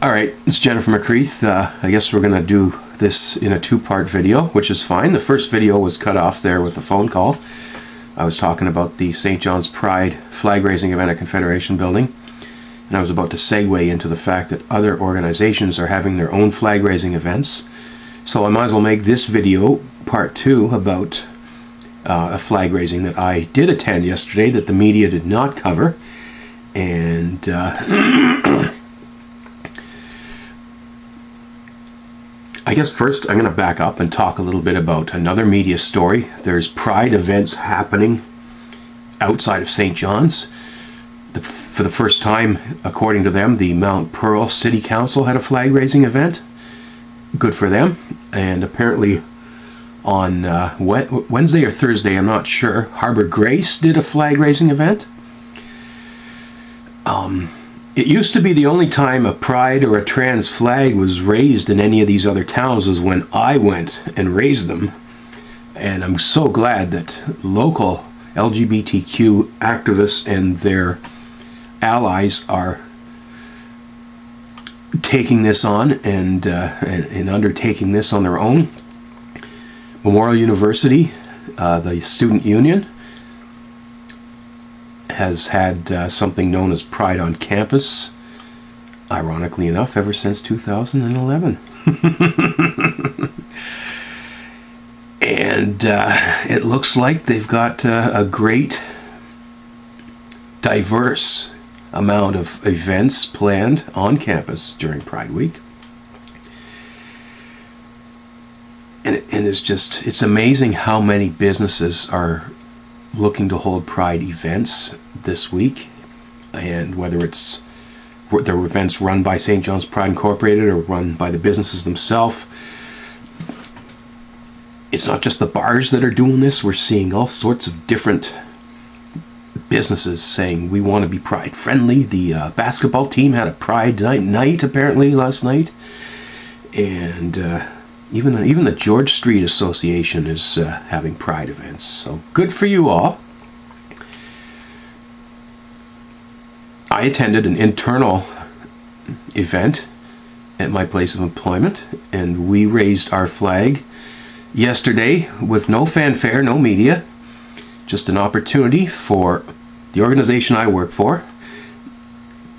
Alright, it's Jenn from McCreath. I guess we're going to do this in a two-part video, which is fine. The first video was cut off there with a phone call. I was talking about the St. John's Pride flag-raising event at Confederation Building, and I was about to segue into the fact that other organizations are having their own flag-raising events. So I might as well make this video part two about a flag-raising that I did attend yesterday that the media did not cover. And I guess first I'm going to back up and talk a little bit about another media story. There's Pride events happening outside of St. John's. For the first time, according to them, the Mount Pearl City Council had a flag-raising event. Good for them. And apparently on Wednesday or Thursday, I'm not sure, Harbor Grace did a flag-raising event. It used to be the only time a pride or a trans flag was raised in any of these other towns was when I went and raised them. And I'm so glad that local LGBTQ activists and their allies are taking this on and undertaking this on their own. Memorial University, the student union, has had something known as Pride on Campus, ironically enough, ever since 2011. And it looks like they've got a great, diverse amount of events planned on campus during Pride Week. And it's amazing how many businesses are looking to hold Pride events this week, and whether it's their events run by St. John's Pride Incorporated or run by the businesses themselves. It's not just the bars that are doing this. We're seeing all sorts of different businesses saying we want to be Pride friendly. The basketball team had a Pride night apparently last night, and even the George Street Association is having Pride events. So good for you all. I attended an internal event at my place of employment, and we raised our flag yesterday with no fanfare, no media, just an opportunity for the organization I work for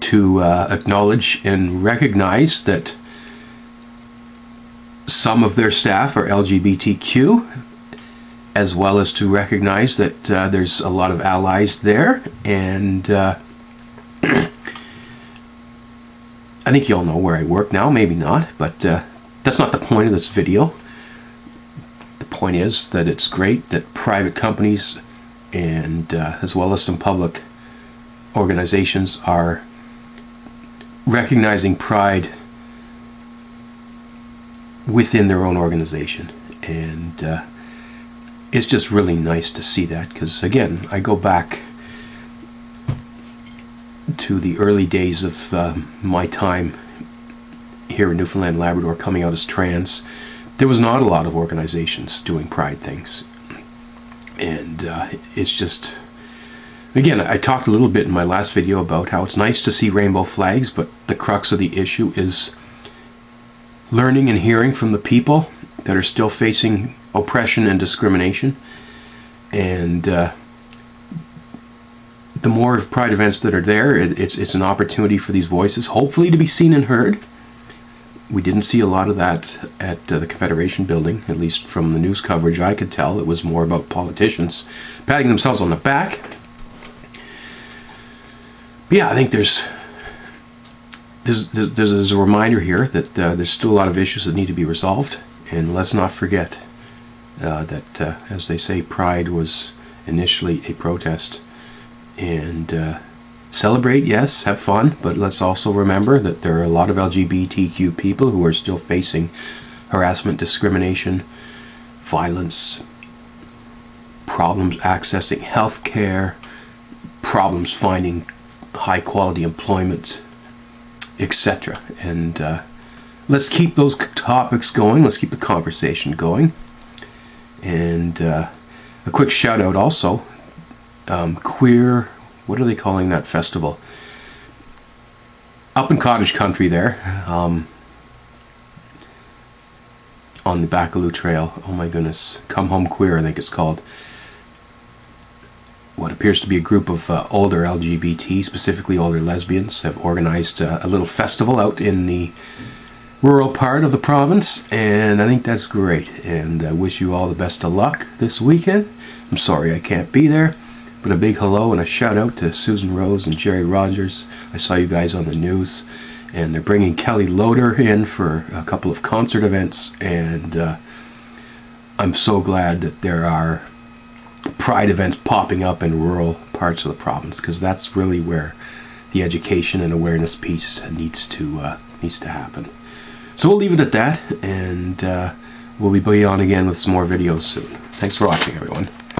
to acknowledge and recognize that some of their staff are LGBTQ, as well as to recognize that there's a lot of allies there. And I think you all know where I work now, maybe not, but that's not the point of this video. The point is that it's great that private companies and as well as some public organizations are recognizing Pride within their own organization. And it's just really nice to see that, because again, I go back to the early days of my time here in Newfoundland and Labrador coming out as trans. There was not a lot of organizations doing Pride things, and it's just, again, I talked a little bit in my last video about how it's nice to see rainbow flags, but the crux of the issue is learning and hearing from the people that are still facing oppression and discrimination. And the more Pride events that are there, it's an opportunity for these voices, hopefully, to be seen and heard. We didn't see a lot of that at the Confederation Building, at least from the news coverage I could tell. It was more about politicians patting themselves on the back. But yeah, I think there's a reminder here that there's still a lot of issues that need to be resolved, and let's not forget that, as they say, Pride was initially a protest. And celebrate, yes, have fun, but let's also remember that there are a lot of LGBTQ people who are still facing harassment, discrimination, violence, problems accessing health care, problems finding high-quality employment, etc. And let's keep those topics going. Let's keep the conversation going. And a quick shout out also, queer, what are they calling that festival? up in cottage country there, on the Baccaloo Trail. Oh my goodness, Come Home Queer, I think it's called. What appears to be a group of older LGBT, specifically older lesbians, have organized a little festival out in the rural part of the province, and I think that's great, and I wish you all the best of luck this weekend. I'm sorry I can't be there, but a big hello and a shout out to Susan Rose and Jerry Rogers. I saw you guys on the news, and they're bringing Kelly Loader in for a couple of concert events, and I'm so glad that there are pride events popping up in rural parts of the province, because that's really where the education and awareness piece needs to happen. So we'll leave it at that, and we'll be on again with some more videos soon. Thanks for watching, everyone.